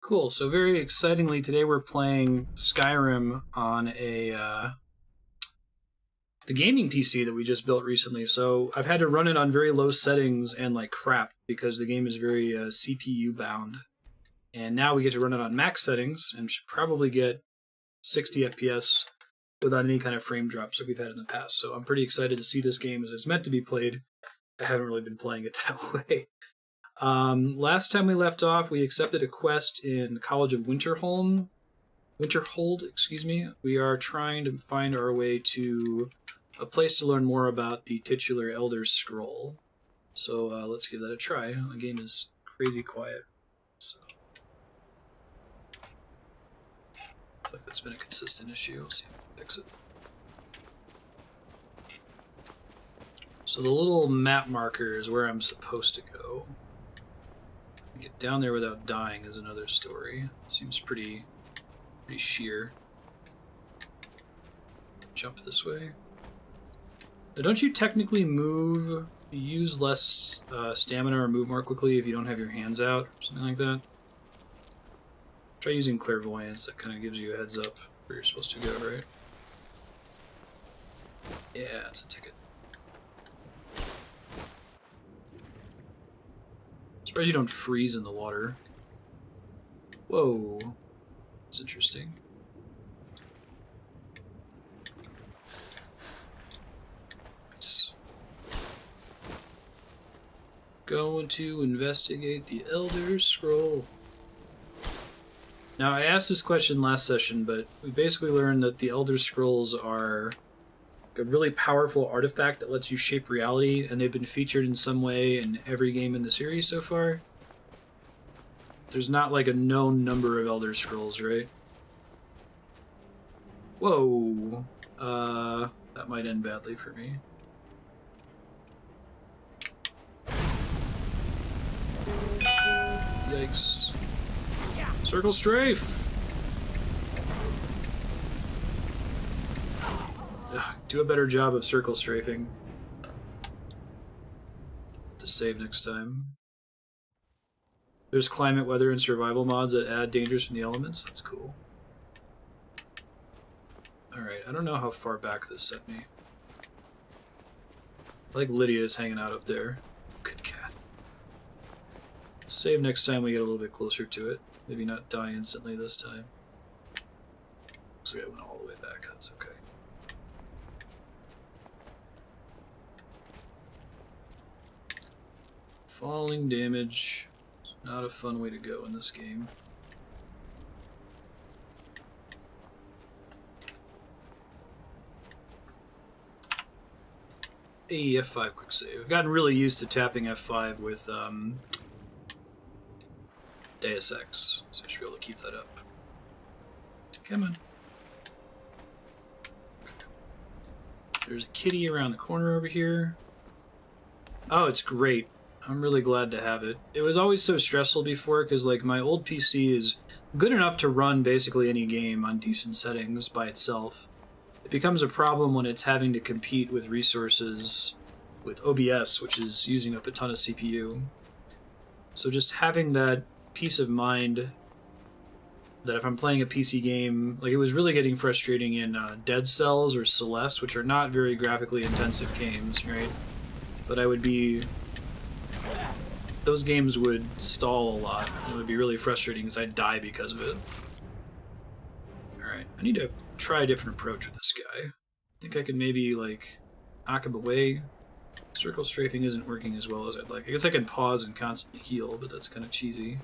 Cool. So very excitingly, today we're playing Skyrim on the gaming PC that we just built recently. So I've had to run it on very low settings and like crap because the game is very CPU bound. And now we get to run it on max settings and should probably get 60 FPS without any kind of frame drops that we've had in the past. So I'm pretty excited to see this game as it's meant to be played. I haven't really been playing it that way. Last time we left off, we accepted a quest in the College of Winterhold, excuse me. We are trying to find our way to a place to learn more about the titular Elder Scroll. So let's give that a try. The game is crazy quiet, so looks like that's been a consistent issue. We'll see if we can fix it. So the little map marker is where I'm supposed to go. Get down there without dying is another story. Seems pretty sheer. Jump this way. Now, don't you technically move, use less stamina or move more quickly if you don't have your hands out or something like that? Try using clairvoyance. That kind of gives you a heads up where you're supposed to go, right? Yeah, it's a ticket. Surprised you don't freeze in the water. Whoa. That's interesting. Nice. Going to investigate the Elder Scroll. Now, I asked this question last session, but we basically learned that the Elder Scrolls are a really powerful artifact that lets you shape reality, and they've been featured in some way in every game in the series so far. There's not like a known number of Elder Scrolls, right? Whoa. That might end badly for me. Yikes. Circle strafe! Do a better job of circle strafing. To save next time. There's climate, weather, and survival mods that add dangers from the elements. That's cool. Alright, I don't know how far back this sent me. I like Lydia's hanging out up there. Good cat. Save next time we get a little bit closer to it. Maybe not die instantly this time. Looks like I went all the way back. That's okay. Falling damage. It's not a fun way to go in this game. Hey, F5 quick save. I've gotten really used to tapping F5 with Deus Ex, so I should be able to keep that up. Come on. There's a kitty around the corner over here. Oh, it's great. I'm really glad to have it. It was always so stressful before because like my old PC is good enough to run basically any game on decent settings by itself. It becomes a problem when it's having to compete with resources with OBS, which is using up a ton of CPU. So just having that peace of mind that if I'm playing a PC game, like it was really getting frustrating in Dead Cells or Celeste, which are not very graphically intensive games, right? But I would be... Those games would stall a lot, and it would be really frustrating because I'd die because of it. Alright, I need to try a different approach with this guy. I think I can maybe, like, knock him away. Circle strafing isn't working as well as I'd like. I guess I can pause and constantly heal, but that's kind of cheesy.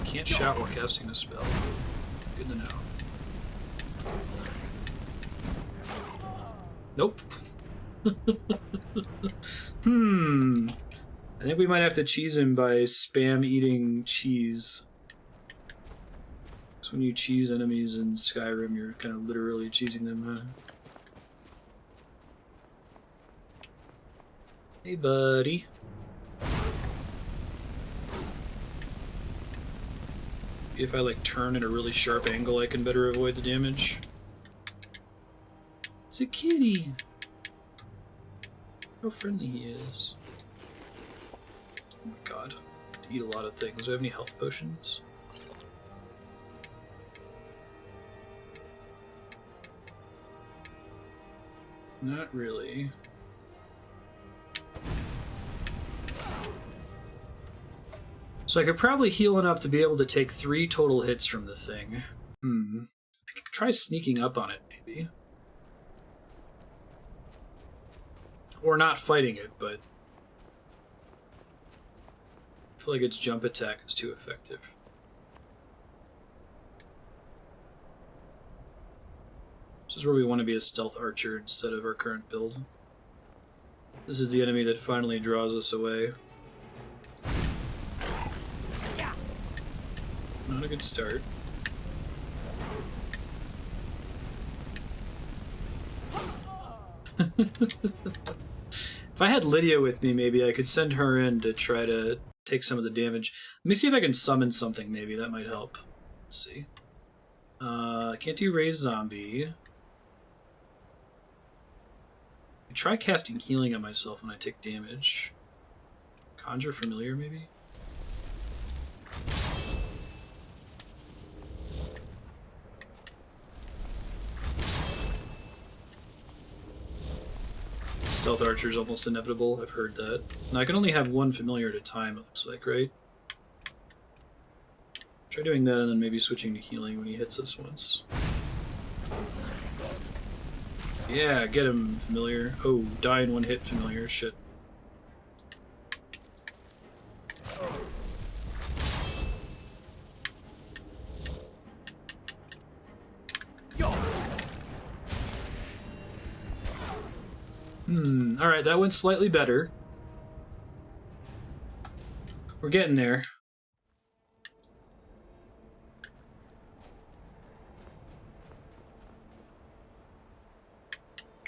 Can't shout while casting a spell. Good to know. Nope. I think we might have to cheese him by spam eating cheese. So when you cheese enemies in Skyrim, you're kind of literally cheesing them, huh? Hey, buddy. If I like turn at a really sharp angle, I can better avoid the damage. It's a kitty. How friendly he is. Oh my god. I eat a lot of things. Do I have any health potions? Not really. So I could probably heal enough to be able to take 3 total hits from the thing. I could try sneaking up on it, maybe. Or not fighting it, but I feel like its jump attack is too effective. This is where we want to be a stealth archer instead of our current build. This is the enemy that finally draws us away. Not a good start. If I had Lydia with me, maybe I could send her in to try to take some of the damage. Let me see if I can summon something, maybe. That might help. Let's see. Can't do raise zombie. I try casting healing on myself when I take damage. Conjure familiar, maybe? Stealth archer is almost inevitable. I've heard that. Now I can only have 1 familiar at a time, it looks like, right? Try doing that and then maybe switching to healing when he hits us once. Yeah, get him, familiar. Oh, die in 1 hit, familiar. Shit. Alright, that went slightly better. We're getting there.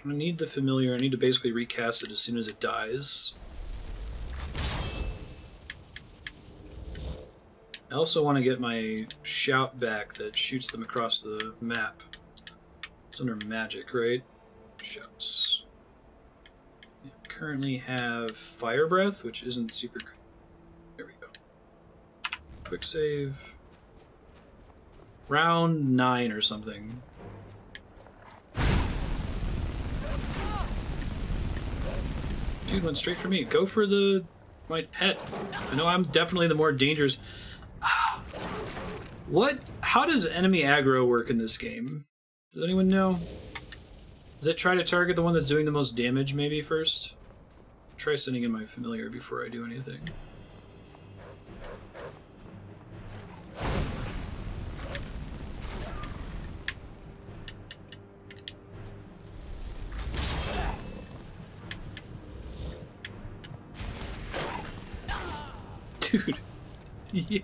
I need the familiar. I need to basically recast it as soon as it dies. I also want to get my shout back that shoots them across the map. It's under magic, right? Shouts. I currently have fire breath, which isn't super good. There we go. Quick save. Round 9 or something. Dude went straight for me. Go for my pet. I know I'm definitely the more dangerous. What? How does enemy aggro work in this game? Does anyone know? Does it try to target the one that's doing the most damage maybe first? Try sending in my familiar before I do anything. Dude. Yeah.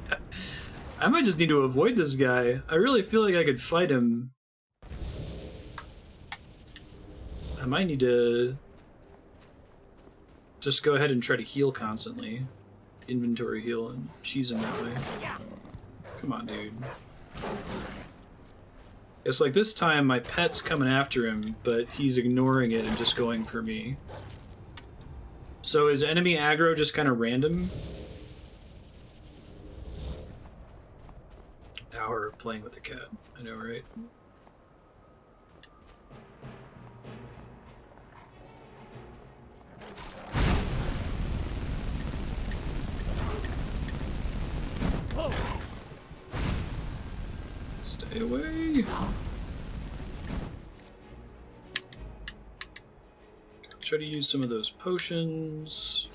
I might just need to avoid this guy. I really feel like I could fight him. I might need to just go ahead and try to heal constantly. Inventory heal and cheese him that way. Come on, dude. It's like this time my pet's coming after him, but he's ignoring it and just going for me. So is enemy aggro just kind of random? Now we're playing with the cat. I know, right? Stay away. Try to use some of those potions.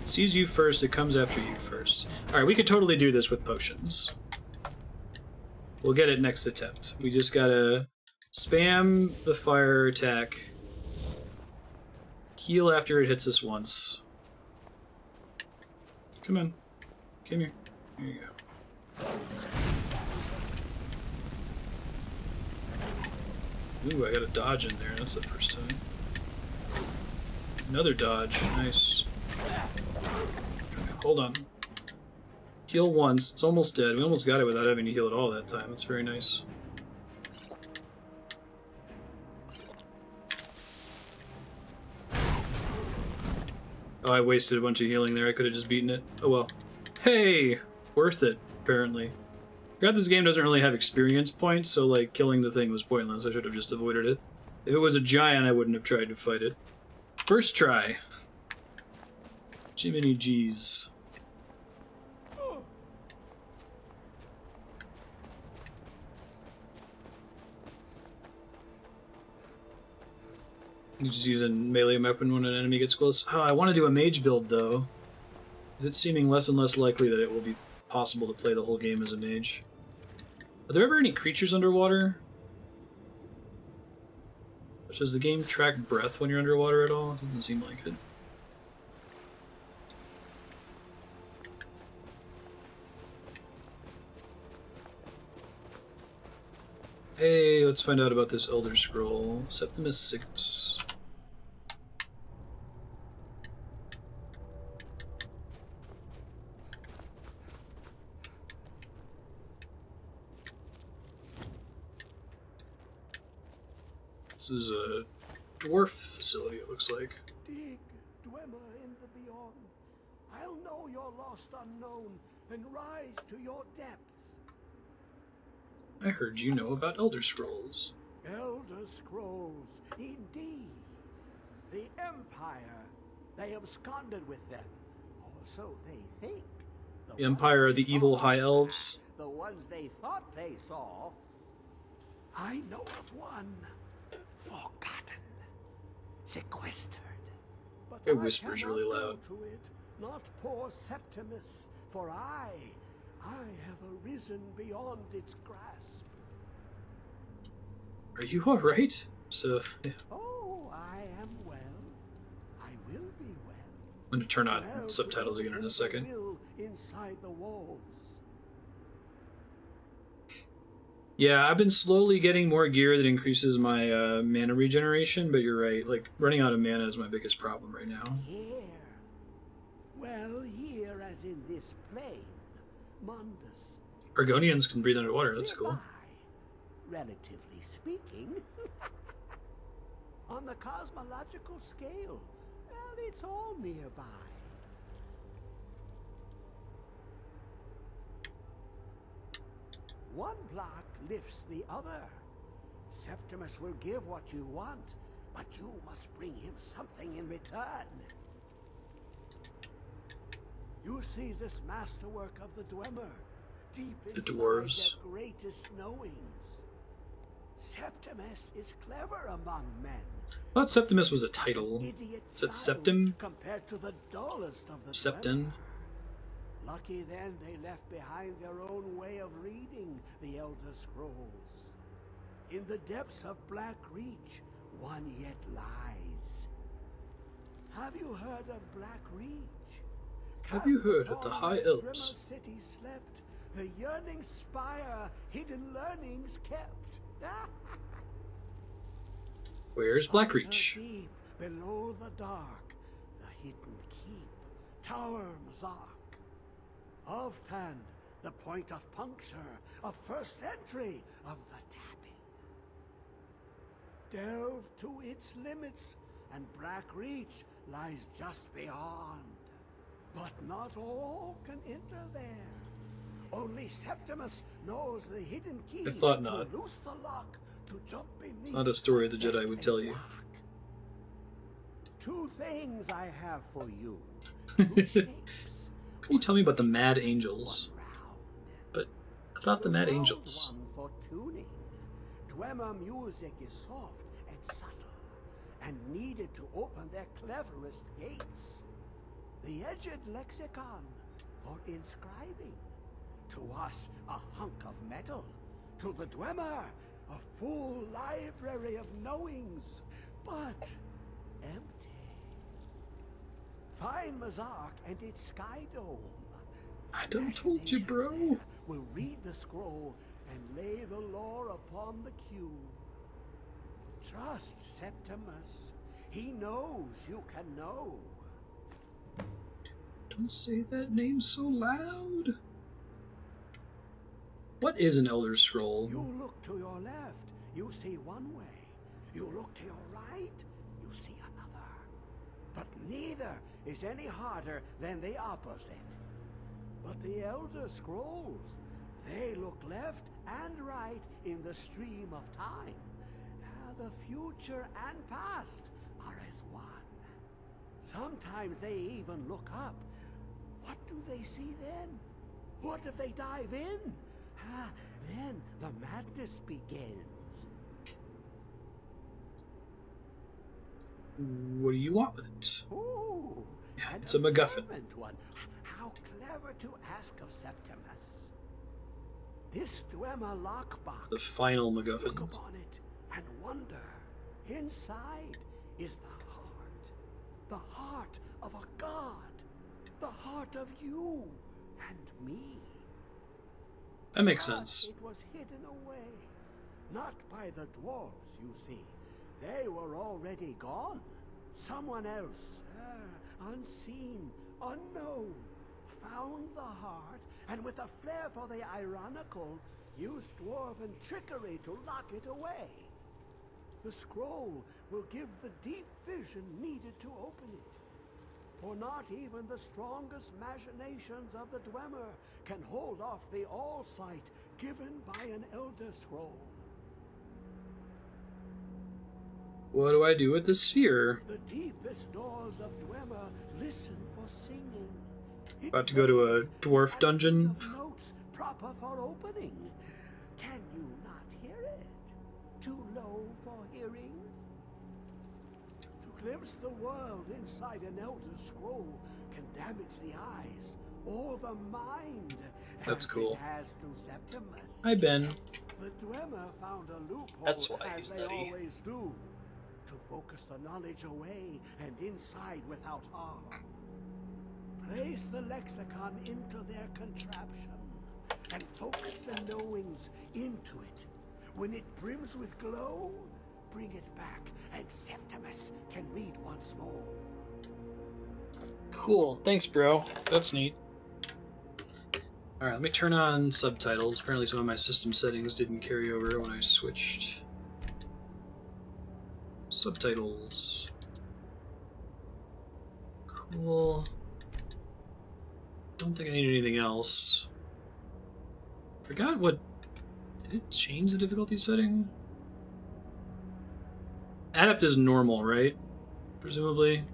It sees you first, it comes after you first. Alright, we could totally do this with potions. We'll get it next attempt. We just gotta spam the fire attack, heal after it hits us once. Come on. Come here. Here you go. Ooh, I got a dodge in there. That's the first time. Another dodge. Nice. Okay, hold on. Heal once. It's almost dead. We almost got it without having to heal at all that time. That's very nice. Oh, I wasted a bunch of healing there. I could have just beaten it. Oh well. Hey! Worth it, apparently. Forgot this game doesn't really have experience points, so like killing the thing was pointless. I should have just avoided it. If it was a giant, I wouldn't have tried to fight it. First try. Jiminy G's. You just use a melee weapon when an enemy gets close. Oh, I want to do a mage build though. It's seeming less and less likely that it will be possible to play the whole game as a mage. Are there ever any creatures underwater? Does the game track breath when you're underwater at all? It doesn't seem like it. Hey, let's find out about this Elder Scroll. Septimus Signus. This is a dwarf facility, it looks like. Dig, Dwemer in the beyond. I'll know your lost unknown and rise to your depths. I heard you know about Elder Scrolls. Elder Scrolls, indeed. The Empire, they absconded with them. Or so they think. The Empire are the evil High Elves. The ones they thought they saw. I know of one. Forgotten. Sequestered. But It whispers really cannot loud. go to it, not poor Septimus, for I have arisen beyond its grasp. Are you alright? So, yeah. Oh, I am well. I will be well. I'm gonna turn on Well subtitles again in a second. will inside the walls. Yeah, I've been slowly getting more gear that increases my mana regeneration, but you're right, like, running out of mana is my biggest problem right now. Here. Well, here as in this plane. Mundus. Argonians can breathe underwater, that's cool. Nearby, relatively speaking. On the cosmological scale, well, it's all nearby. One block lifts the other. Septimus will give what you want, but you must bring him something in return. You see this masterwork of the Dwemer, deep The inside dwarves. their greatest knowings. Septimus is clever among men. I thought Septimus was a title. Idiot Is that child Septim? compared to the dullest of the Septon? Dwemer. Lucky then they left behind their own way of reading the Elder Scrolls. In the depths of Black Reach, one yet lies. Have you heard of Black Reach? Have you heard of Cast the upon High where Elves? Grimmer City slept, the yearning spire, hidden learnings kept. Where's Blackreach? Under deep, below the dark, the hidden keep, Tower Mazark. Of Tand, the point of puncture, of first entry of the tapping. Delve to its limits, and Black Reach lies just beyond. But not all can enter there. Only Septimus knows the hidden key I thought not. to loose the lock, to jump beneath. It's not a story the Jedi would tell you. rock. Two things I have for you. Two shapes. Can you tell me about the Mad Angels? One round. But I thought the Mad Round Angels. one for tuning. Dwemer music is soft and subtle, and needed to open their cleverest gates. The edged lexicon for inscribing. To us, a hunk of metal. To the Dwemer, a full library of knowings, but empty. Find Mazark and its sky dome. I done told you, bro. Will read the scroll and lay the lore upon the cube. Trust Septimus. He knows you can know. Don't say that name so loud. What is an Elder Scroll? You look to your left, you see one way. You look to your right, you see another. But neither is any harder than the opposite. But the Elder Scrolls, they look left and right in the stream of time. The future and past are as one. Sometimes they even look up. What do they see then? What if they dive in? Then the madness begins. What do you want with it? Ooh, It's a MacGuffin. One. How clever to ask of Septimus. This Dwemer lockbox. The final Look MacGuffin. upon it and wonder. Inside is the heart of a god, the heart of you and me. That makes But sense. it was hidden away, not by the dwarves, you see. They were already gone. Someone else, unseen, unknown, found the heart, and with a flair for the ironical, used dwarven trickery to lock it away. The scroll will give the deep vision needed to open it. For not even the strongest machinations of the Dwemer can hold off the all-sight given by an Elder Scroll. What do I do with the sphere? The deepest doors of Dwemer listen for singing. It About to go to a plays dwarf at dungeon. the notes proper for opening. Can you not hear it? Too low for hearings? To glimpse the world inside an Elder Scroll can damage the eyes or the mind. That's as cool. It has to Septimus. Hi, Ben. The Dwemer found a loophole, That's why as he's they nutty. always do, to focus the knowledge away and inside without harm. Place the lexicon into their contraption and focus the knowings into it. When it brims with glow, bring it back and Septimus can read once more. Cool. Thanks, bro. That's neat. Alright, let me turn on subtitles. Apparently some of my system settings didn't carry over when I switched. Subtitles. Cool. Don't think I need anything else. Forgot what... Did it change the difficulty setting? Adept is normal, right? Presumably.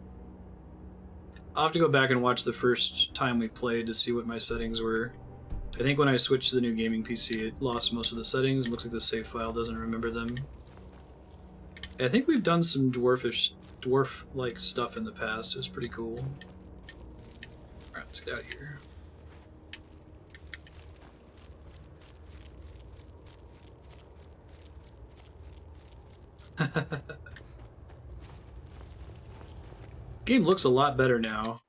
I'll have to go back and watch the first time we played to see what my settings were. I think when I switched to the new gaming PC, it lost most of the settings. It looks like the save file doesn't remember them. I think we've done some dwarf-like stuff in the past. It was pretty cool. Alright, let's get out of here. Game looks a lot better now.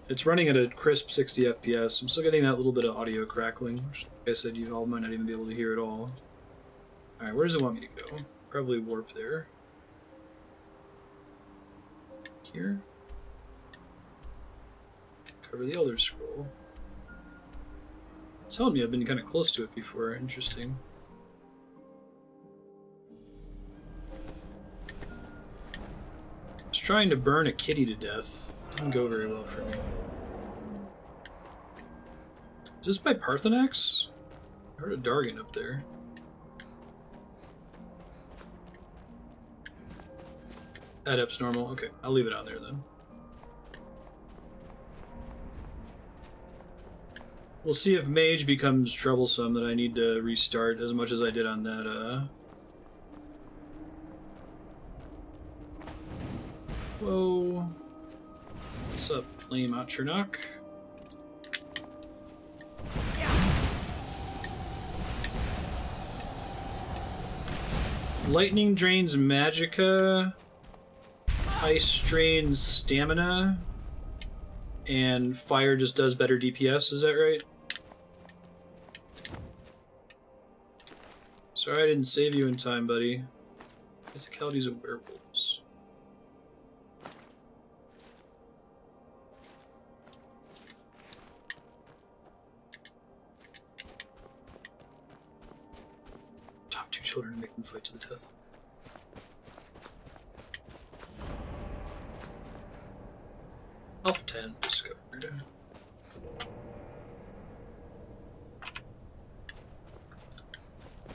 It's running at a crisp 60 FPS. I'm still getting that little bit of audio crackling, which, like I said, you all might not even be able to hear at all. Alright, where does it want me to go? Probably warp there. Here. Cover the Elder Scroll. It's telling me I've been kind of close to it before. Interesting. I was trying to burn a kitty to death. Didn't go very well for me. Is this by Parthenax? I heard a Dargan up there. Adept's normal. Okay, I'll leave it on there then. We'll see if Mage becomes troublesome that I need to restart as much as I did on that, Whoa. What's up, Flame Atronach? Lightning drains magicka, ice drains stamina, and fire just does better DPS, is that right? Sorry I didn't save you in time, buddy. Physicalities of werewolves. Top 2 children and make them fight to the death. Elf 10 discovered.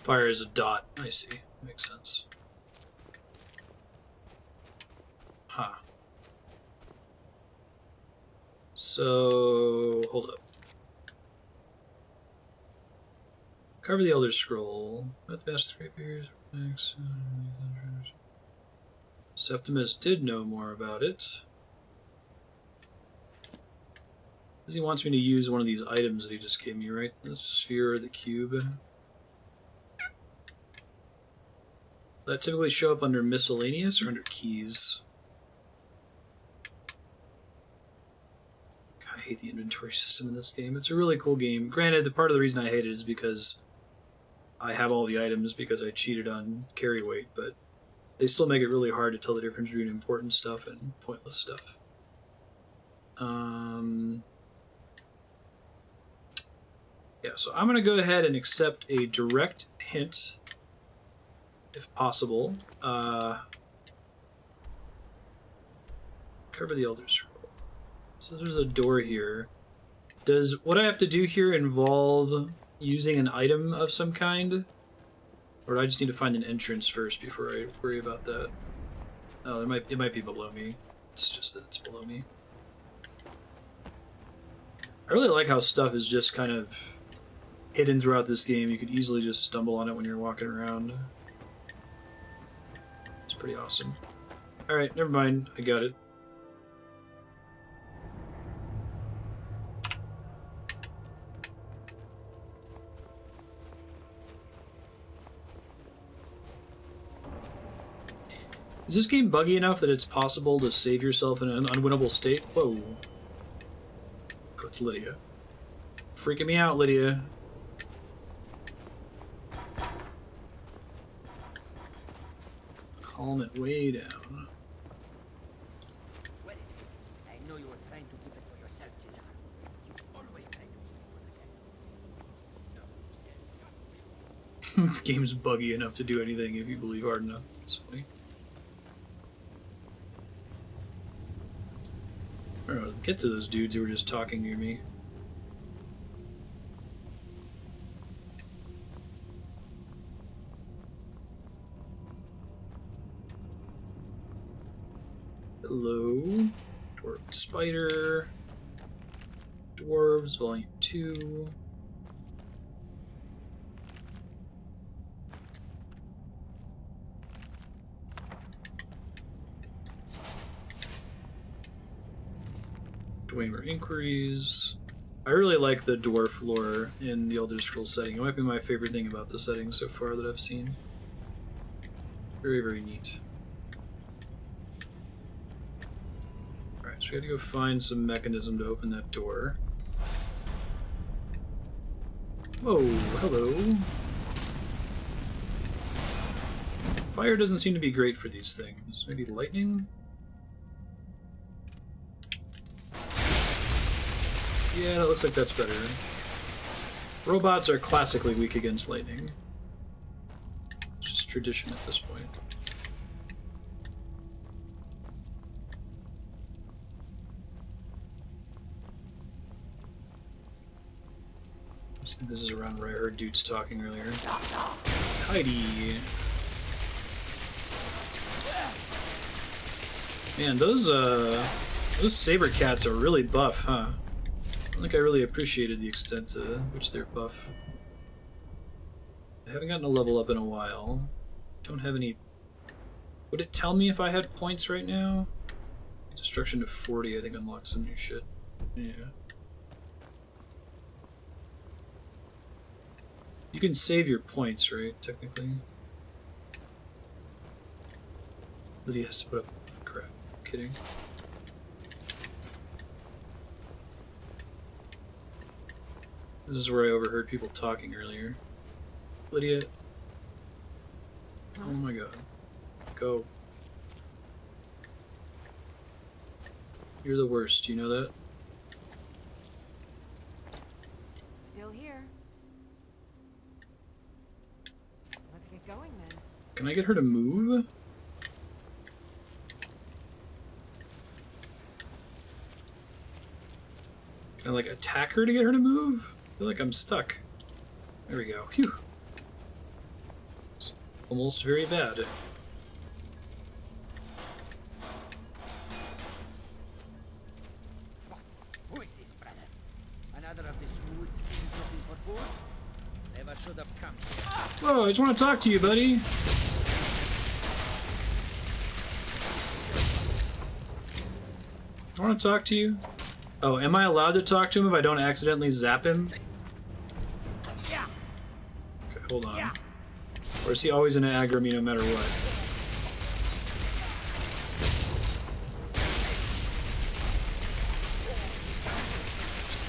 Fire is a dot. I see. Makes sense. Huh. So, hold up. Cover the Elder Scroll. Met the best 3 years. Septimus did know more about it. Because he wants me to use one of these items that he just gave me, right? The sphere or the cube. That typically show up under miscellaneous or under keys. God, I hate the inventory system in this game. It's a really cool game. Granted, the part of the reason I hate it is because I have all the items because I cheated on carry weight, but they still make it really hard to tell the difference between important stuff and pointless stuff. Yeah, so I'm going to go ahead and accept a direct hint, if possible. Cover the Elder Scroll. So there's a door here. Does what I have to do here involve using an item of some kind? Or do I just need to find an entrance first before I worry about that? Oh, it might be below me. It's just that it's below me. I really like how stuff is just kind of hidden throughout this game. You could easily just stumble on it when you're walking around. It's pretty awesome. Alright, never mind. I got it. Is this game buggy enough that it's possible to save yourself in an unwinnable state? Whoa. Oh, it's Lydia. Freaking me out, Lydia. Calm it way down. What is it? I know you were trying to keep it for yourself, Cesar. You always try to keep it for yourself. The game's buggy enough to do anything if you believe hard enough. It's funny. Alright, get to those dudes who were just talking near me. Hello. Dwarf Spider. Dwarves, Volume 2. Dwemer Inquiries. I really like the dwarf lore in the Elder Scrolls setting. It might be my favorite thing about the setting so far that I've seen. Very, very neat. Alright, so we gotta go find some mechanism to open that door. Oh, hello. Fire doesn't seem to be great for these things. Maybe lightning? Yeah, that looks like that's better. Robots are classically weak against lightning. It's just tradition at this point. This is around where I heard dudes talking earlier. Heidi. Man, those saber cats are really buff, huh? I don't think I really appreciated the extent to which they're buff. I haven't gotten a level up in a while. Don't have any... Would it tell me if I had points right now? Destruction to 40, I think unlocks some new shit. Yeah. You can save your points, right, technically? Lydia has to put up... Crap. I'm kidding. This is where I overheard people talking earlier. Lydia. Oh my god. Go. You're the worst, do you know that? Still here. Let's get going then. Can I get her to move? Can I, like, attack her to get her to move? I feel like I'm stuck. There we go. Phew. It's almost very bad. Who is this, brother? Another of the smooth skins looking for food? Never should have come. Whoa, I just want to talk to you, buddy. I want to talk to you. Oh, am I allowed to talk to him if I don't accidentally zap him? Yeah. Okay, hold on. Yeah. Or is he always gonna aggro me no matter what?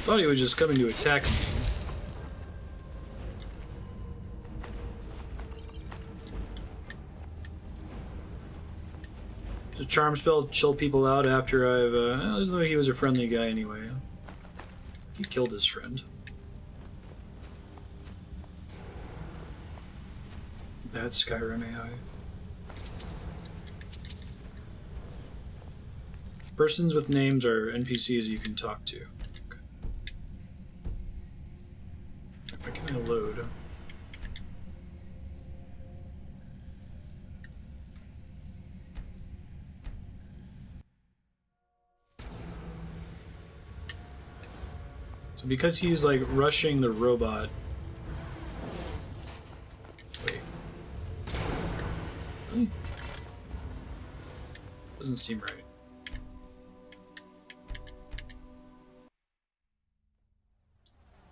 Thought he was just coming to attack me. It's a charm spell to chill people out after I've, as though he was a friendly guy anyway. He killed his friend. Bad Skyrim AI. Persons with names are NPCs you can talk to. Okay. Why can I load? So because he's like rushing the robot. Wait. Really? Doesn't seem right.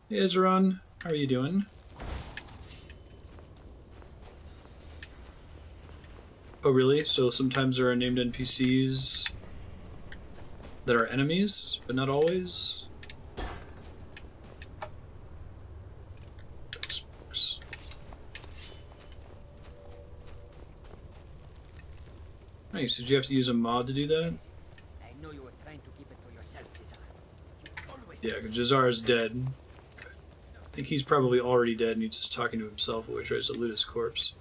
Hey Ezron, how are you doing? Oh really? So sometimes there are named NPCs that are enemies, but not always? Nice, did you have to use a mod to do that? I know you were trying to keep it for yourself, Cesar. You always Yeah, Jazar's dead. Okay. I think he's probably already dead and he's just talking to himself while he tries to loot his corpse.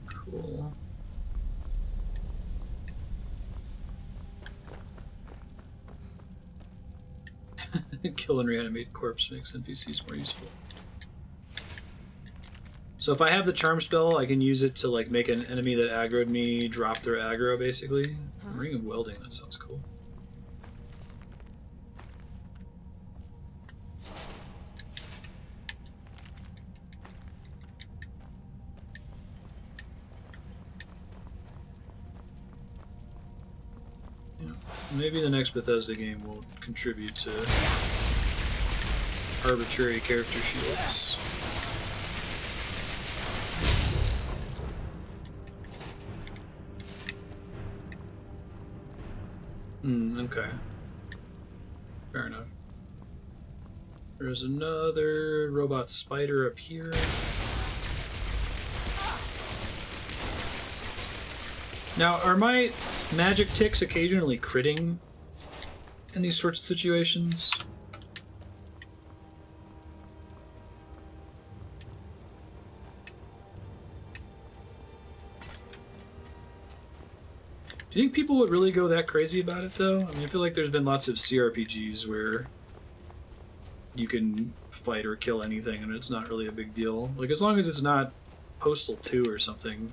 Cool. Kill and reanimate corpse makes NPCs more useful. So if I have the charm spell, I can use it to like make an enemy that aggroed me drop their aggro, basically. Ring of Welding, that sounds cool. Yeah. Maybe the next Bethesda game will contribute to arbitrary character shields. Okay. Fair enough. There's another robot spider up here. Now, are my magic ticks occasionally critting in these sorts of situations? Do you think people would really go that crazy about it, though? I mean, I feel like there's been lots of CRPGs where you can fight or kill anything and it's not really a big deal. Like, as long as it's not Postal 2 or something.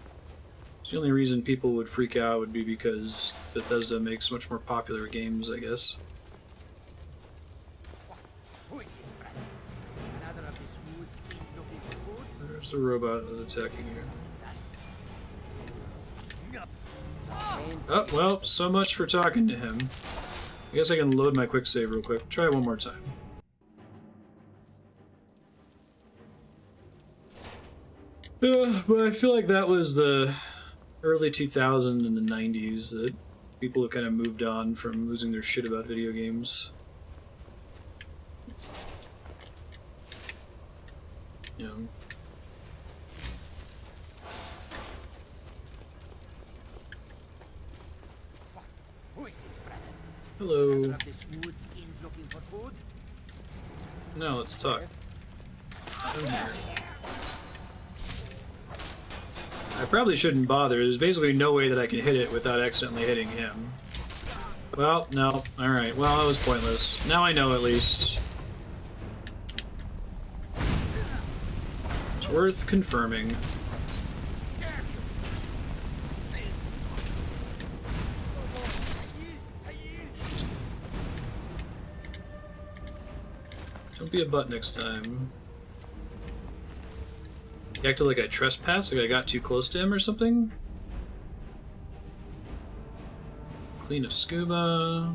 The only reason people would freak out would be because Bethesda makes much more popular games, I guess. Who is this, brother? Another of the smooth skins looking for food? There's the robot that's attacking you. Oh, well, so much for talking to him. I guess I can load my quick save real quick. Try it one more time. But I feel like that was the early 2000s and the 90s that people have kind of moved on from losing their shit about video games. You know. Who is this, brother? Hello. Another of the smooth skins looking for food? No, let's talk. I'm here. I probably shouldn't bother. There's basically no way that I can hit it without accidentally hitting him. Well, no. Alright, well, that was pointless. Now I know, at least. It's worth confirming. Don't be a butt next time. He acted like I trespassed, like I got too close to him or something? Clean a scuba.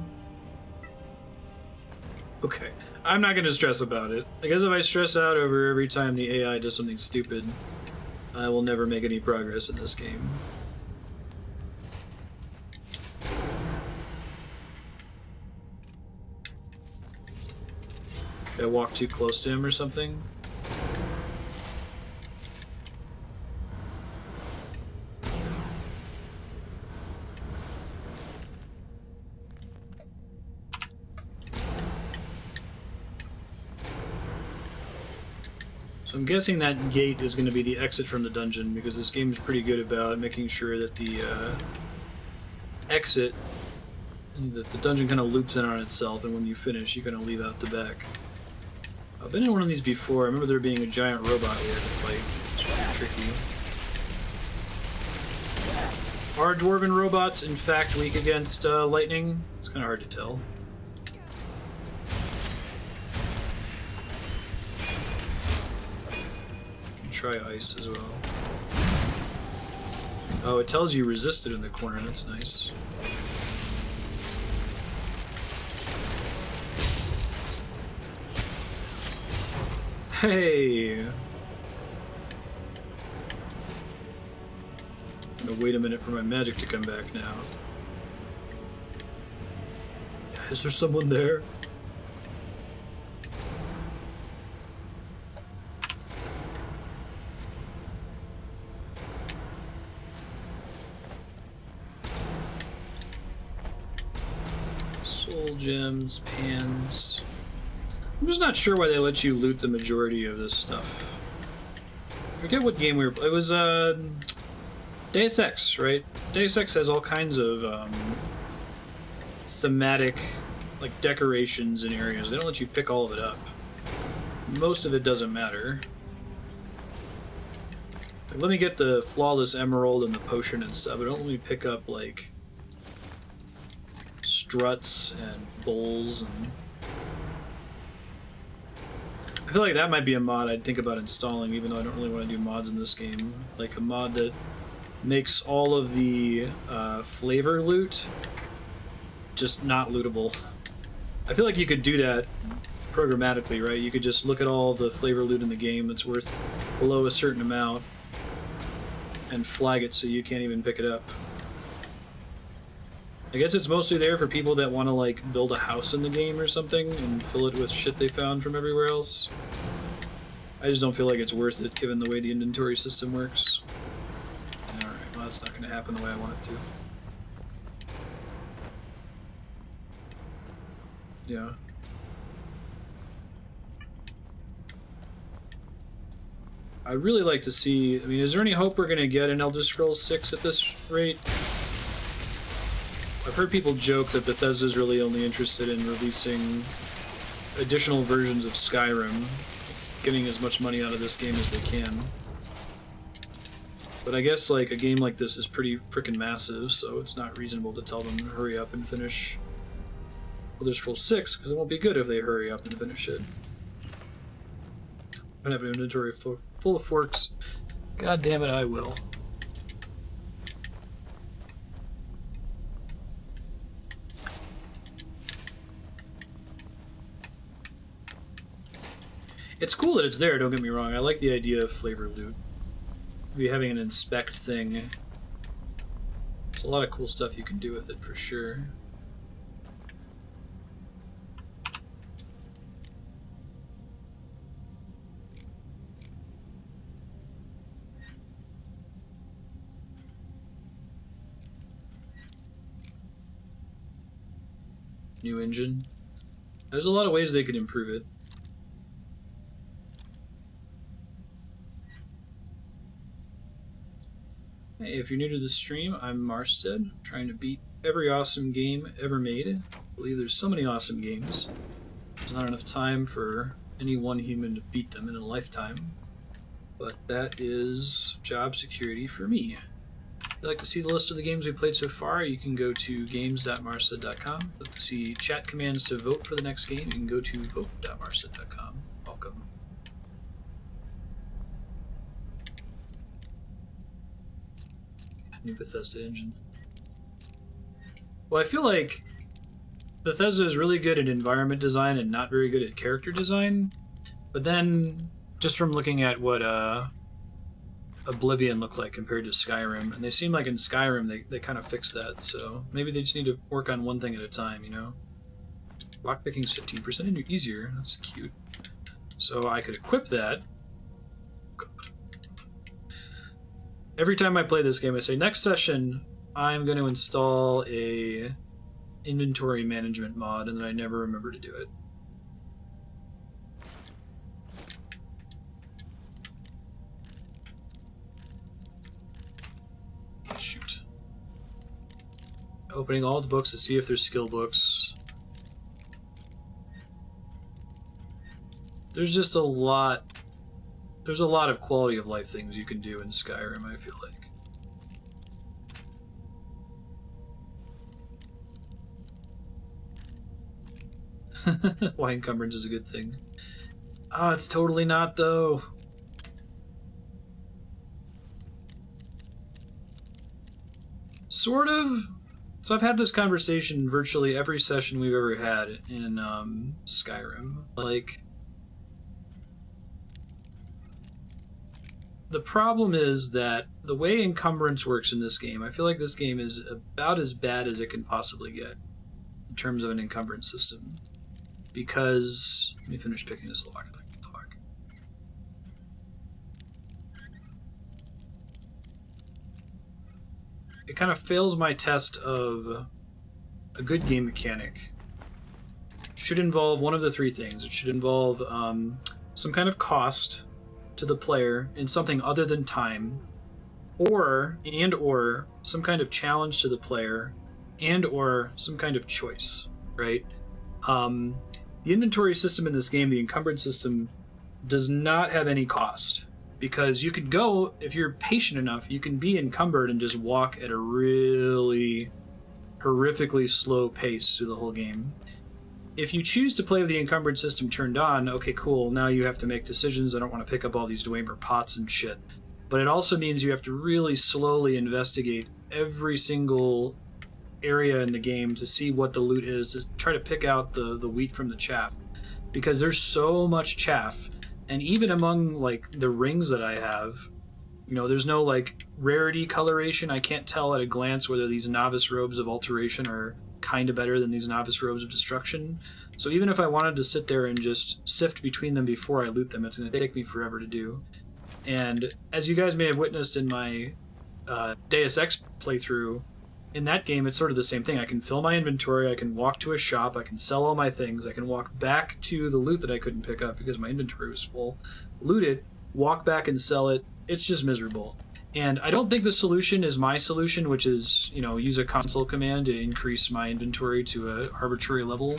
Okay, I'm not gonna stress about it. I guess if I stress out over every time the AI does something stupid, I will never make any progress in this game. Did I walk too close to him or something? So I'm guessing that gate is going to be the exit from the dungeon, because this game is pretty good about making sure that the exit, that the dungeon kind of loops in on itself, and when you finish, you kind of leave out the back. I've been in one of these before. I remember there being a giant robot we had to fight. It's really tricky. Are dwarven robots, in fact, weak against lightning? It's kind of hard to tell. Try ice as well. Oh, it tells you resisted in the corner. That's nice. Hey! I'm gonna wait a minute for my magic to come back now. Is there someone there? Soul gems, pans. I'm just not sure why they let you loot the majority of this stuff. I forget what game we were. It was Deus Ex, right? Deus Ex has all kinds of thematic, like, decorations in areas. They don't let you pick all of it up. Most of it doesn't matter. Like, let me get the flawless emerald and the potion and stuff, but don't let me pick up, like, struts and bowls and... I feel like that might be a mod I'd think about installing, even though I don't really want to do mods in this game. Like a mod that makes all of the flavor loot just not lootable. I feel like you could do that programmatically, right? You could just look at all the flavor loot in the game that's worth below a certain amount and flag it so you can't even pick it up. I guess it's mostly there for people that want to, like, build a house in the game or something and fill it with shit they found from everywhere else. I just don't feel like it's worth it given the way the inventory system works. Alright, well, that's not going to happen the way I want it to. Yeah. I'd really like to see... I mean, is there any hope we're going to get an Elder Scrolls 6 at this rate? I've heard people joke that Bethesda's really only interested in releasing additional versions of Skyrim, getting as much money out of this game as they can. But I guess, like, a game like this is pretty frickin' massive, so it's not reasonable to tell them to hurry up and finish Elder Scrolls 6, because it won't be good if they hurry up and finish it. I don't have an inventory full of forks. God damn it, I will. It's cool that it's there, don't get me wrong. I like the idea of flavor loot. Maybe having an inspect thing. There's a lot of cool stuff you can do with it, for sure. new engine. There's a lot of ways they could improve it. Hey, if you're new to the stream, I'm Marstead, trying to beat every awesome game ever made. I believe there's so many awesome games. There's not enough time for any one human to beat them in a lifetime. But that is job security for me. If you'd like to see the list of the games we played so far, you can go to games.marstead.com. If you'd like to see chat commands to vote for the next game, you can go to vote.marstead.com. Welcome. New Bethesda engine. Well, I feel like Bethesda is really good at environment design and not very good at character design. But then, just from looking at what Oblivion looked like compared to Skyrim, and they seem like in Skyrim they kind of fixed that, so maybe they just need to work on one thing at a time, you know? Lockpicking's 15% easier, that's cute. So I could equip that. Every time I play this game, I say, next session, I'm going to install a inventory management mod, and then I never remember to do it. Shoot. Opening all the books to see if there's skill books. There's just a lot. There's a lot of quality of life things you can do in Skyrim, I feel like. Why encumbrance is a good thing. Ah, it's totally not, though. Sort of. So I've had this conversation virtually every session we've ever had in Skyrim. Like, the problem is that the way encumbrance works in this game, I feel like this game is about as bad as it can possibly get in terms of an encumbrance system. Because, let me finish picking this lock. It kind of fails my test of a good game mechanic. Should involve one of the three things. It should involve some kind of cost to the player in something other than time, or some kind of challenge to the player, or some kind of choice, right? The inventory system in this game, the encumbrance system, does not have any cost. Because you could go, if you're patient enough, you can be encumbered and just walk at a really horrifically slow pace through the whole game. If you choose to play with the encumbered system turned on, okay, cool, now you have to make decisions. I don't want to pick up all these Dwemer pots and shit. But it also means you have to really slowly investigate every single area in the game to see what the loot is, to try to pick out the wheat from the chaff. Because there's so much chaff. And even among, like, the rings that I have, you know, there's no, like, rarity coloration. I can't tell at a glance whether these novice robes of alteration are kind of better than these novice robes of destruction. So even if I wanted to sit there and just sift between them before I loot them, it's going to take me forever to do. And as you guys may have witnessed in my Deus Ex playthrough, in that game, it's sort of the same thing. I can fill my inventory, I can walk to a shop, I can sell all my things, I can walk back to the loot that I couldn't pick up because my inventory was full, loot it, walk back and sell it. It's just miserable. And I don't think the solution is my solution, which is, you know, use a console command to increase my inventory to an arbitrary level.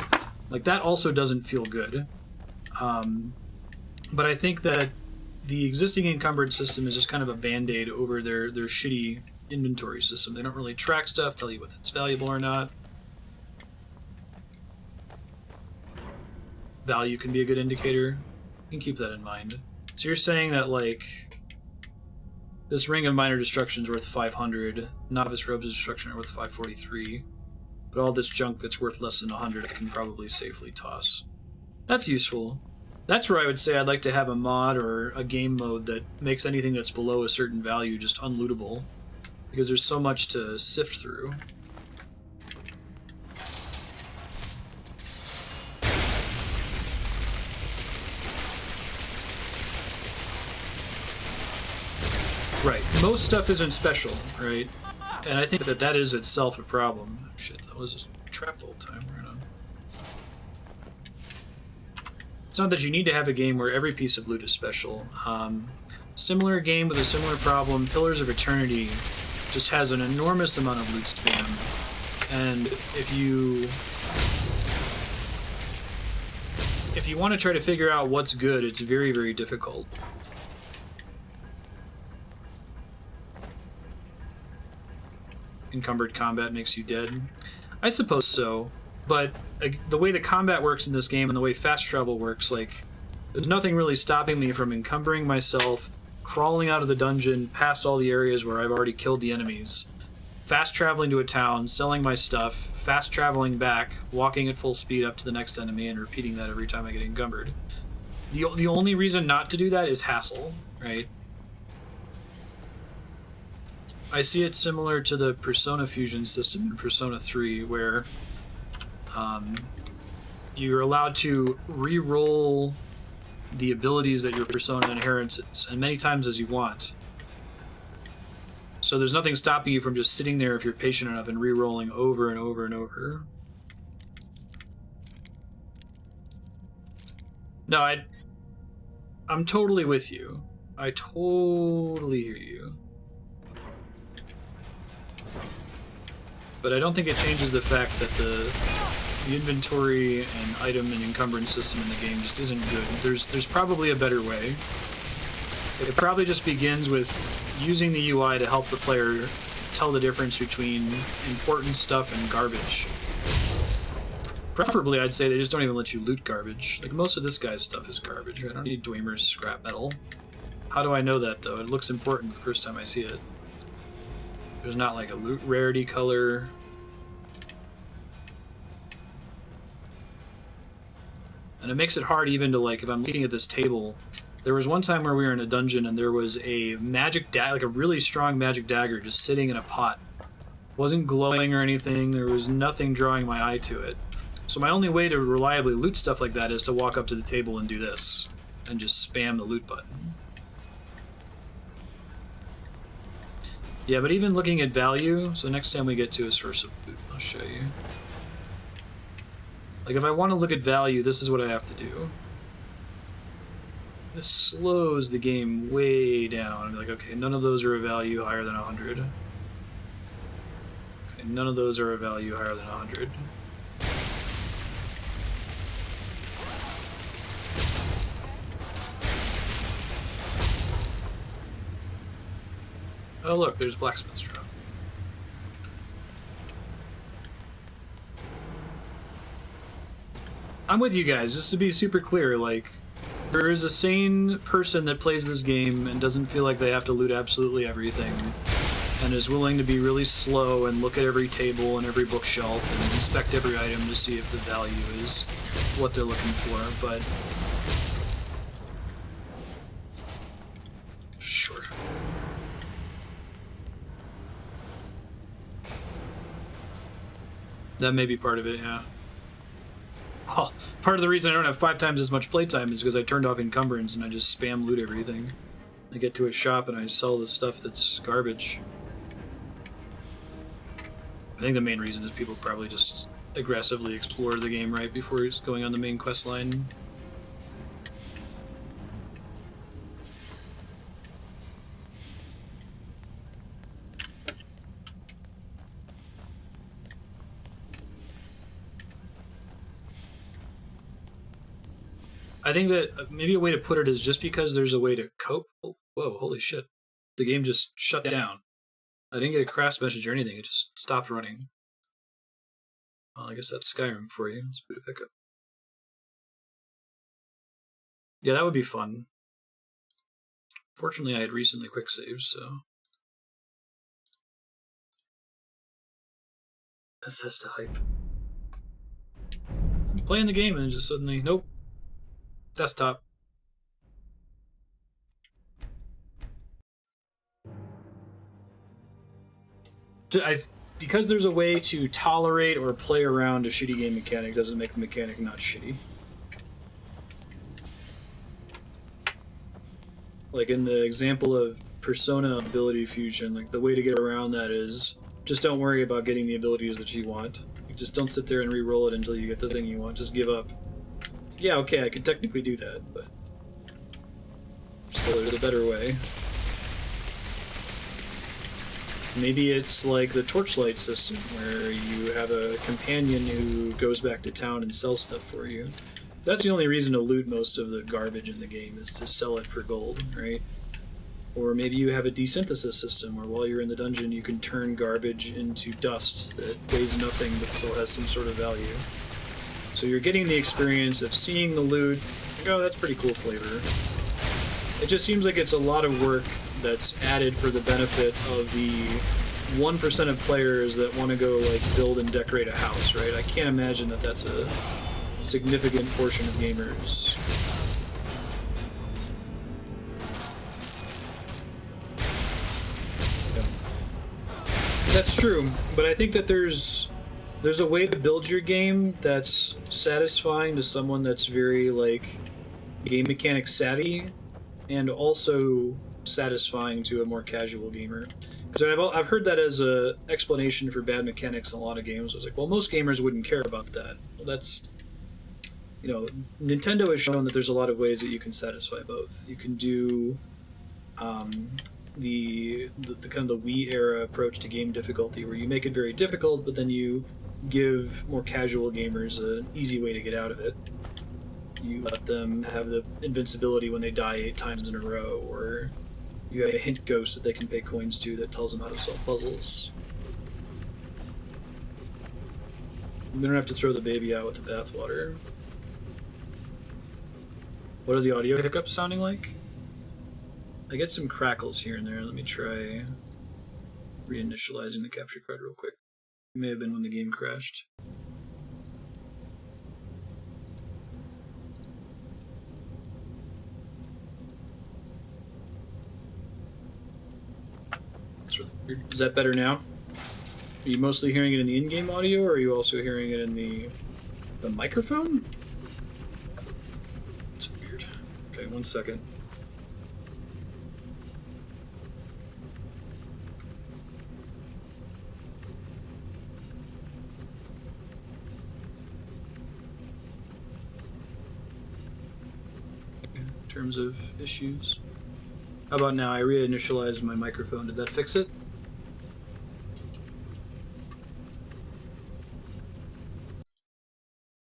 Like, that also doesn't feel good. But I think that the existing encumbered system is just kind of a band-aid over their shitty inventory system. They don't really track stuff, tell you whether it's valuable or not. Value can be a good indicator. You can keep that in mind. So you're saying that, like, this Ring of Minor Destruction is worth 500, Novice Robes of Destruction are worth 543, but all this junk that's worth less than 100 I can probably safely toss. That's useful. That's where I would say I'd like to have a mod or a game mode that makes anything that's below a certain value just unlootable, because there's so much to sift through. Right, most stuff isn't special, right? And I think that is itself a problem. Shit, that was a trap the whole time. Right on. It's not that you need to have a game where every piece of loot is special. Similar game with a similar problem, Pillars of Eternity just has an enormous amount of loot spam. And if you want to try to figure out what's good, it's very, very difficult. Encumbered combat makes you dead. I suppose so, but the way the combat works in this game and the way fast travel works, like, there's nothing really stopping me from encumbering myself, crawling out of the dungeon, past all the areas where I've already killed the enemies, fast traveling to a town, selling my stuff, fast traveling back, walking at full speed up to the next enemy, and repeating that every time I get encumbered. The only reason not to do that is hassle, right? I see it similar to the Persona fusion system in Persona 3, where you're allowed to re-roll the abilities that your persona inherits as many times as you want. So there's nothing stopping you from just sitting there if you're patient enough and re-rolling over and over and over. No, I'm totally with you. I totally hear you. But I don't think it changes the fact that the inventory and item and encumbrance system in the game just isn't good. There's probably a better way. It probably just begins with using the UI to help the player tell the difference between important stuff and garbage. Preferably, I'd say they just don't even let you loot garbage. Like, most of this guy's stuff is garbage. I don't need Dwemer's scrap metal. How do I know that, though? It looks important the first time I see it. There's not, like, a loot rarity color. And it makes it hard even to, like, if I'm looking at this table. There was one time where we were in a dungeon and there was a magic dagger, like a really strong magic dagger, just sitting in a pot. Wasn't glowing or anything. There was nothing drawing my eye to it. So my only way to reliably loot stuff like that is to walk up to the table and do this. And just spam the loot button. Yeah, but even looking at value, so next time we get to a source of loot, I'll show you. Like, if I want to look at value, this is what I have to do. This slows the game way down. I'm like, okay, none of those are a value higher than 100. Okay, none of those are a value higher than 100. Oh look, there's Blacksmith's Drop. I'm with you guys, just to be super clear, like, there is a sane person that plays this game and doesn't feel like they have to loot absolutely everything, and is willing to be really slow and look at every table and every bookshelf and inspect every item to see if the value is what they're looking for, but... Sure. That may be part of it, yeah. Well, part of the reason I don't have 5 times as much playtime is because I turned off encumbrance and I just spam loot everything. I get to a shop and I sell the stuff that's garbage. I think the main reason is people probably just aggressively explore the game right before he's going on the main quest line. I think that maybe a way to put it is just because there's a way to cope. Whoa, holy shit. The game just shut down. I didn't get a crash message or anything, it just stopped running. Well, I guess that's Skyrim for you. Let's boot it back up. Yeah, that would be fun. Fortunately, I had recently quick saved, so... Bethesda hype. I'm playing the game and just suddenly, nope. Desktop. Because there's a way to tolerate or play around a shitty game mechanic doesn't make the mechanic not shitty. Like in the example of Persona ability fusion, like the way to get around that is just don't worry about getting the abilities that you want. Just don't sit there and re-roll it until you get the thing you want. Just give up. Yeah, okay, I could technically do that, but still, there's a better way. Maybe it's like the torchlight system, where you have a companion who goes back to town and sells stuff for you. That's the only reason to loot most of the garbage in the game, is to sell it for gold, right? Or maybe you have a desynthesis system, where while you're in the dungeon you can turn garbage into dust that weighs nothing but still has some sort of value. So you're getting the experience of seeing the loot. Oh, that's pretty cool flavor. It just seems like it's a lot of work that's added for the benefit of the 1% of players that want to go like build and decorate a house, right? I can't imagine that that's a significant portion of gamers. Yeah. That's true, but I think that there's a way to build your game that's satisfying to someone that's very like game mechanics savvy, and also satisfying to a more casual gamer. Because I've heard that as a explanation for bad mechanics in a lot of games. I was like, well, most gamers wouldn't care about that. Well, that's, you know, Nintendo has shown that there's a lot of ways that you can satisfy both. You can do the kind of the Wii era approach to game difficulty, where you make it very difficult, but then you give more casual gamers an easy way to get out of it. You let them have the invincibility when they die 8 times in a row, or you have a hint ghost that they can pay coins to that tells them how to solve puzzles. We don't have to throw the baby out with the bathwater. What are the audio hiccups sounding like? I get some crackles here and there. Let me try reinitializing the capture card real quick. It may have been when the game crashed. That's really weird. Is that better now? Are you mostly hearing it in the in-game audio, or are you also hearing it in the microphone? That's weird. Okay, 1 second. In terms of issues. How about now? I reinitialized my microphone. Did that fix it?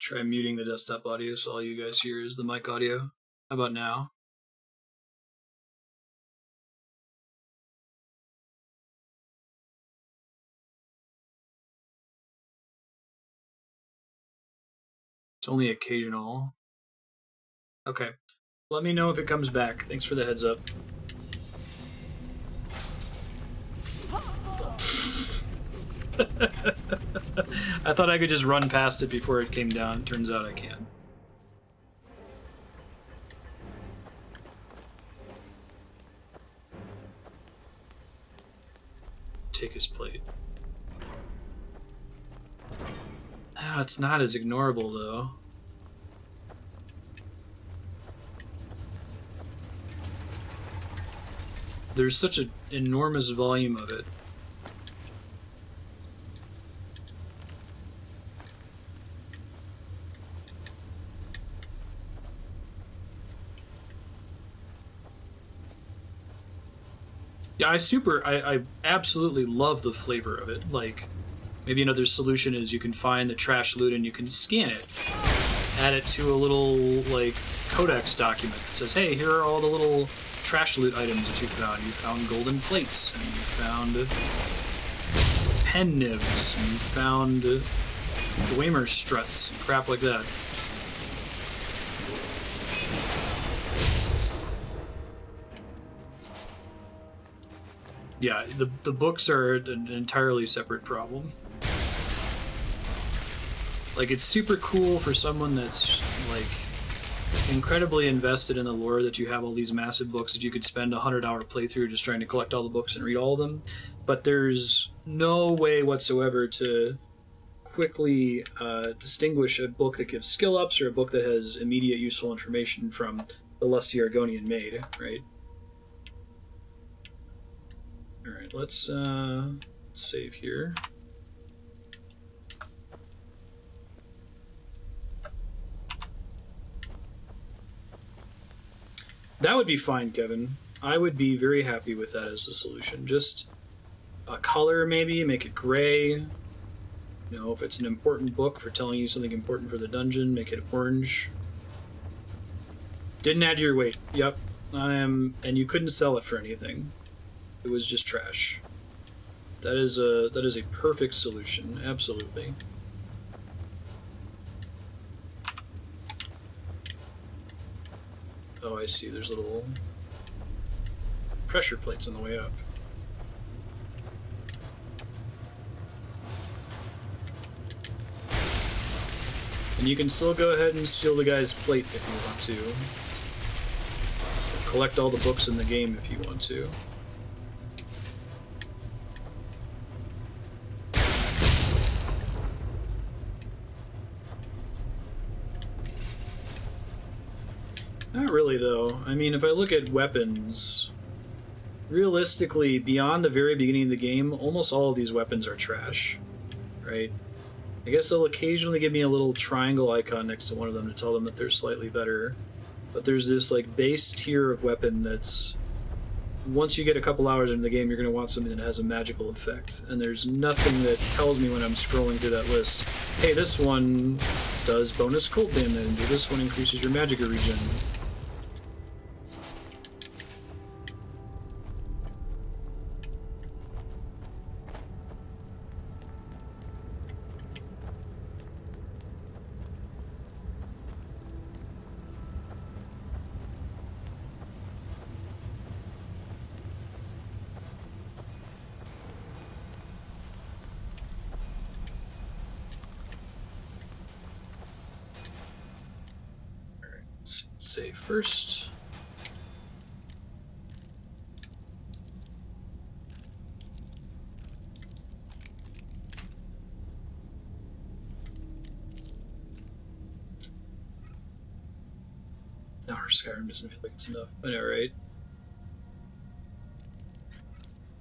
Try muting the desktop audio so all you guys hear is the mic audio. How about now? It's only occasional. Okay. Let me know if it comes back. Thanks for the heads up. I thought I could just run past it before it came down. Turns out I can. Take his plate. Ah, it's not as ignorable though. There's such an enormous volume of it. Yeah, I absolutely love the flavor of it. Like, maybe another solution is you can find the trash loot and you can scan it, add it to a little, like, codex document that says, hey, here are all the little trash loot items that you found. You found golden plates, and you found pen nibs, and you found Dwemer struts, and crap like that. Yeah, the books are an entirely separate problem. Like, it's super cool for someone that's, like, incredibly invested in the lore that you have all these massive books that you could spend a 100-hour playthrough just trying to collect all the books and read all of them. But there's no way whatsoever to quickly distinguish a book that gives skill ups or a book that has immediate useful information from the lusty Argonian maid, right? Alright, let's save here. That would be fine, Kevin. I would be very happy with that as a solution. Just a color, maybe, make it gray. You know, if it's an important book for telling you something important for the dungeon, make it orange. Didn't add to your weight. Yep. And you couldn't sell it for anything. It was just trash. That is a perfect solution. Absolutely. Oh, I see. There's little pressure plates on the way up. And you can still go ahead and steal the guy's plate if you want to. Or collect all the books in the game if you want to. Not really, though. I mean, if I look at weapons, realistically, beyond the very beginning of the game, almost all of these weapons are trash, right? I guess they'll occasionally give me a little triangle icon next to one of them to tell them that they're slightly better. But there's this, like, base tier of weapon that's... Once you get a couple hours into the game, you're going to want something that has a magical effect. And there's nothing that tells me when I'm scrolling through that list, hey, this one does bonus cold damage, or this one increases your magicka regen. Save first. No, our Skyrim doesn't feel like it's enough. I know, right?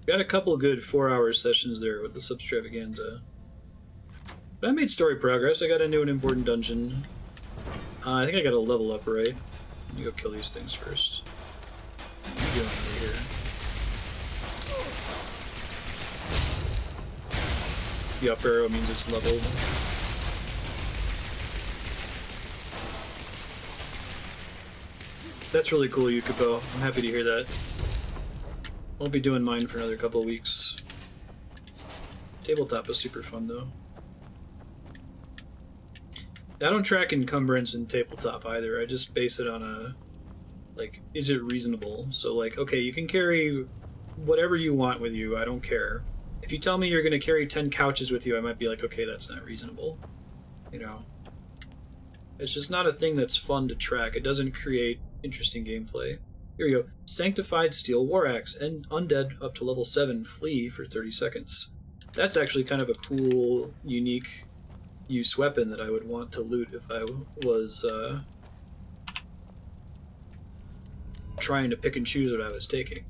Got a couple good 4-hour sessions there with the Substravaganza. But I made story progress. I got into an important dungeon. I think I got a level up, right? Let me go kill these things first. What are you doing over here? The up arrow means it's leveled. That's really cool, Yukipo. I'm happy to hear that. Won't be doing mine for another couple of weeks. Tabletop is super fun, though. I don't track encumbrance in tabletop either. I just base it on a, like, is it reasonable? So, like, okay, you can carry whatever you want with you. I don't care. If you tell me you're going to carry 10 couches with you, I might be like, okay, that's not reasonable. You know? It's just not a thing that's fun to track. It doesn't create interesting gameplay. Here we go. Sanctified Steel War Axe and Undead up to level 7 flee for 30 seconds. That's actually kind of a cool, unique use weapon that I would want to loot if I was trying to pick and choose what I was taking.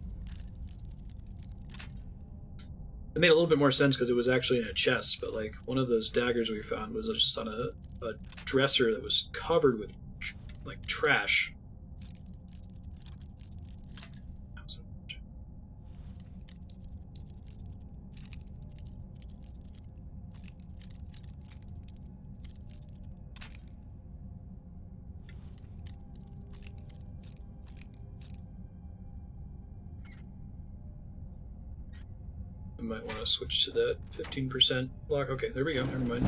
It made a little bit more sense because it was actually in a chest, but like one of those daggers we found was just on a dresser that was covered with like trash. I might want to switch to that 15% block. Okay, there we go. Never mind.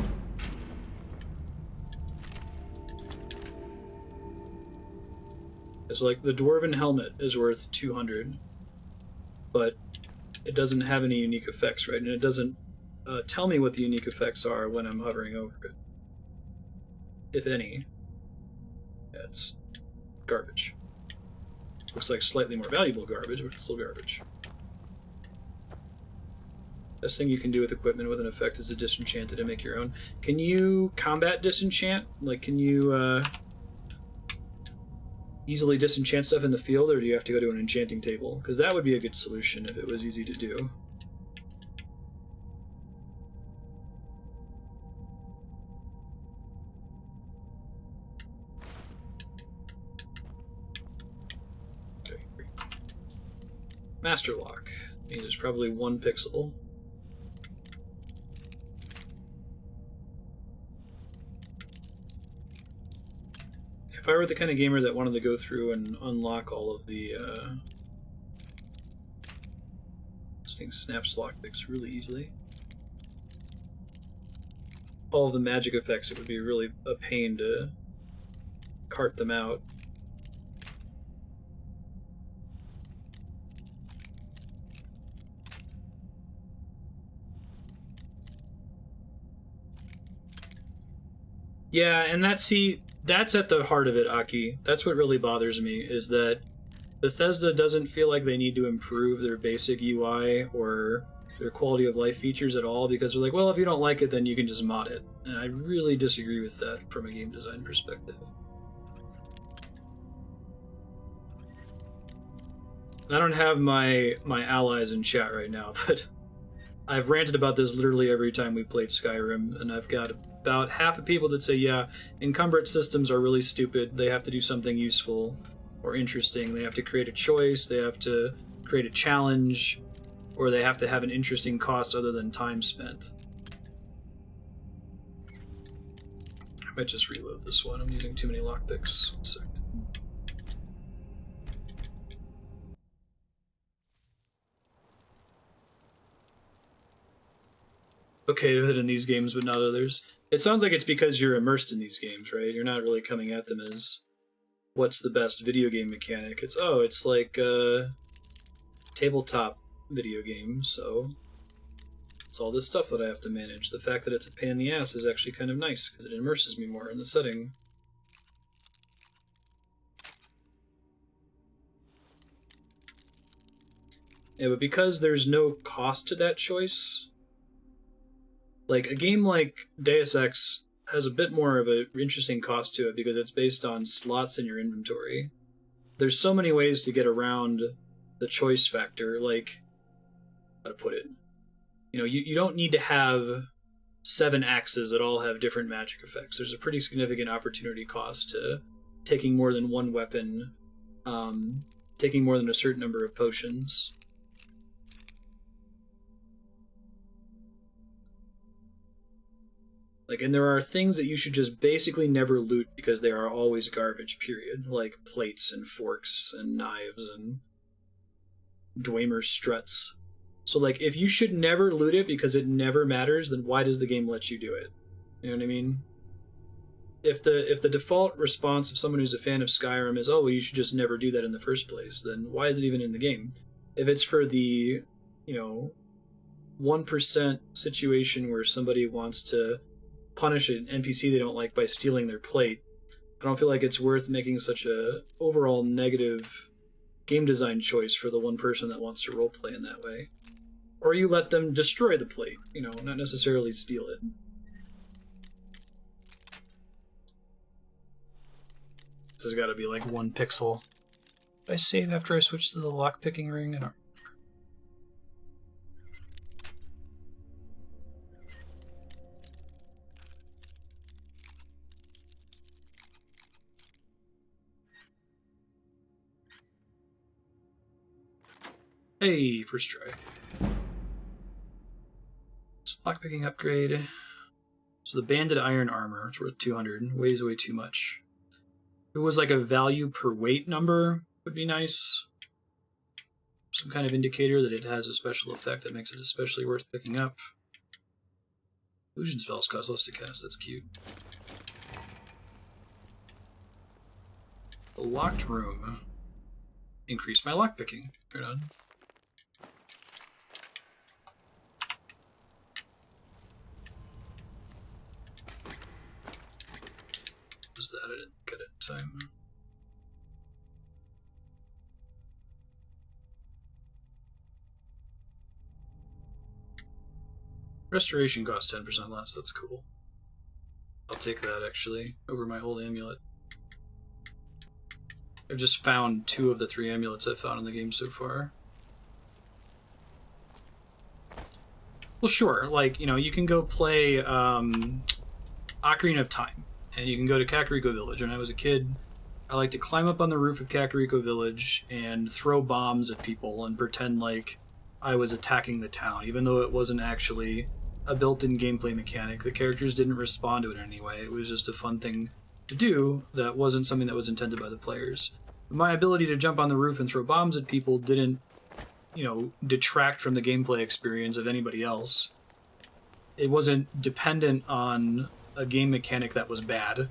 It's like the Dwarven Helmet is worth 200, but it doesn't have any unique effects, right? And it doesn't tell me what the unique effects are when I'm hovering over it, if any. Yeah, it's garbage. Looks like slightly more valuable garbage, but it's still garbage. Best thing you can do with equipment with an effect is to disenchant it and make your own. Can you combat disenchant? Like, can you easily disenchant stuff in the field, or do you have to go to an enchanting table? Because that would be a good solution if it was easy to do. Master lock. I mean, there's probably 1 pixel. If I were the kind of gamer that wanted to go through and unlock all of the this thing snaps lockpicks really easily. All of the magic effects, it would be really a pain to cart them out. Yeah, and that's at the heart of it, Aki. That's what really bothers me, is that Bethesda doesn't feel like they need to improve their basic UI or their quality of life features at all, because they're like, well, if you don't like it, then you can just mod it. And I really disagree with that from a game design perspective. I don't have my allies in chat right now, but I've ranted about this literally every time we played Skyrim, and I've got about half the people that say, yeah, encumbered systems are really stupid, they have to do something useful or interesting, they have to create a choice, they have to create a challenge, or they have to have an interesting cost other than time spent. I might just reload this one, I'm using too many lockpicks. 1 second. Okay with it in these games, but not others. It sounds like it's because you're immersed in these games, right? You're not really coming at them as what's the best video game mechanic. It's, oh, it's like a tabletop video game, so it's all this stuff that I have to manage. The fact that it's a pain in the ass is actually kind of nice, because it immerses me more in the setting. Yeah, but because there's no cost to that choice, like, a game like Deus Ex has a bit more of an interesting cost to it because it's based on slots in your inventory. There's so many ways to get around the choice factor, like, how to put it? You know, you don't need to have 7 axes that all have different magic effects. There's a pretty significant opportunity cost to taking more than 1 weapon, taking more than a certain number of potions. Like, and there are things that you should just basically never loot because they are always garbage, period. Like plates and forks and knives and Dwemer struts. So, like, if you should never loot it because it never matters, then why does the game let you do it? You know what I mean? If the default response of someone who's a fan of Skyrim is, oh, well, you should just never do that in the first place, then why is it even in the game? If it's for the, 1% situation where somebody wants to punish an NPC they don't like by stealing their plate, I don't feel like it's worth making such a overall negative game design choice for the one person that wants to roleplay in that way. Or you let them destroy the plate, not necessarily steal it. This has got to be like 1 pixel. Did I save after I switched to the lockpicking ring? I don't. Hey, first try. Lockpicking upgrade. So the banded iron armor, it's worth 200, weighs way too much. If it was like a value per weight number, would be nice. Some kind of indicator that it has a special effect that makes it especially worth picking up. Illusion spells cost less to cast, that's cute. The locked room. Increased my lockpicking. Right on. Was that? I didn't get it in time. Restoration costs 10% less, that's cool. I'll take that, actually, over my old amulet. I've just found 2 of the 3 amulets I've found in the game so far. Well, sure, like, you can go play Ocarina of Time. And you can go to Kakariko Village. When I was a kid, I like to climb up on the roof of Kakariko Village and throw bombs at people and pretend like I was attacking the town, even though it wasn't actually a built-in gameplay mechanic. The characters didn't respond to it in any way. It was just a fun thing to do that wasn't something that was intended by the players. My ability to jump on the roof and throw bombs at people didn't, detract from the gameplay experience of anybody else. It wasn't dependent on a game mechanic that was bad,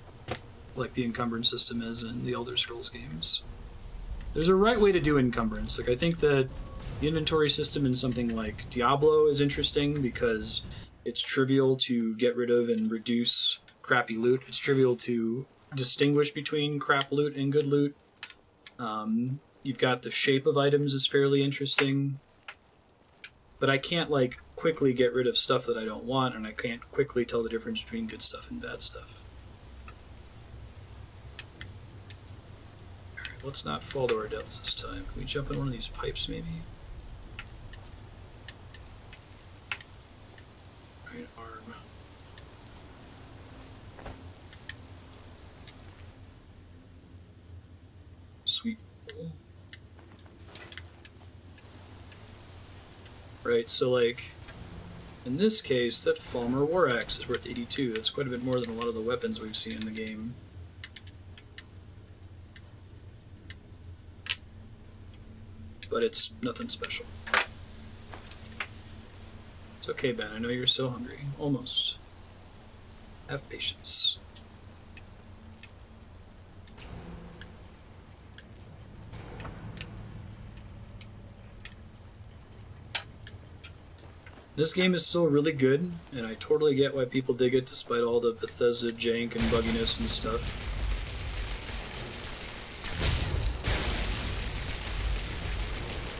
like the encumbrance system is in the Elder Scrolls games. There's a right way to do encumbrance. Like, I think that the inventory system in something like Diablo is interesting because it's trivial to get rid of and reduce crappy loot. It's trivial to distinguish between crap loot and good loot. You've got the shape of items is fairly interesting, but I can't, like, quickly get rid of stuff that I don't want, and I can't quickly tell the difference between good stuff and bad stuff. Alright, let's not fall to our deaths this time. Can we jump in one of these pipes, maybe? Right arm. Sweet. Right, so, like, in this case, that Falmer War Axe is worth 82. That's quite a bit more than a lot of the weapons we've seen in the game. But it's nothing special. It's okay, Ben. I know you're so hungry. Almost. Have patience. This game is still really good, and I totally get why people dig it despite all the Bethesda jank and bugginess and stuff.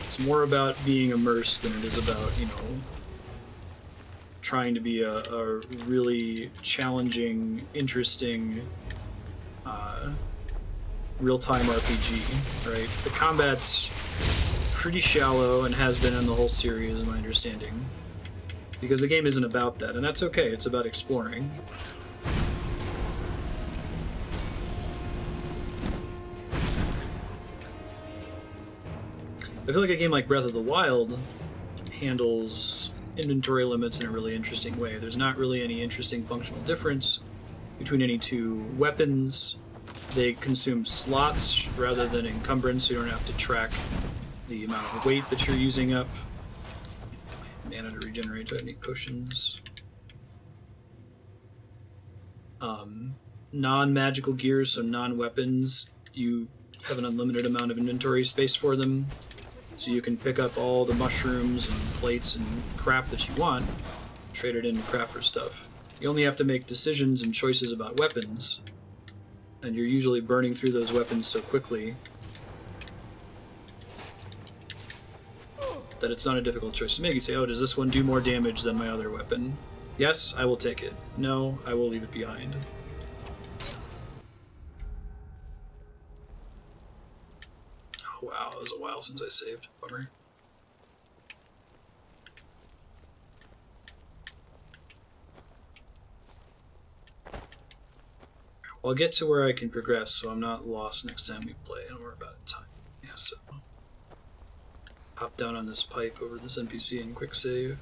It's more about being immersed than it is about, trying to be a really challenging, interesting, real-time RPG, right? The combat's pretty shallow and has been in the whole series, in my understanding. Because the game isn't about that, and that's okay, it's about exploring. I feel like a game like Breath of the Wild handles inventory limits in a really interesting way. There's not really any interesting functional difference between any two weapons. They consume slots rather than encumbrance, so you don't have to track the amount of weight that you're using up. Mana to regenerate. Do I need potions? Non-magical gears, so non-weapons, you have an unlimited amount of inventory space for them, so you can pick up all the mushrooms and plates and crap that you want, trade it in to craft for stuff. You only have to make decisions and choices about weapons, and you're usually burning through those weapons so quickly that it's not a difficult choice to make. You say, oh, does this one do more damage than my other weapon? Yes, I will take it. No, I will leave it behind. Oh wow, it was a while since I saved. Bummer. Well, I'll get to where I can progress so I'm not lost next time we play, and we're about time. Yeah, so hop down on this pipe over this NPC and quick save.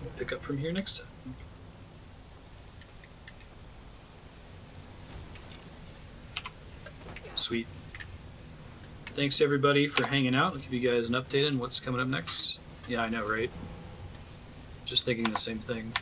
We'll pick up from here next time. Sweet. Thanks to everybody for hanging out. I'll give you guys an update on what's coming up next. Yeah, I know, right? Just thinking the same thing.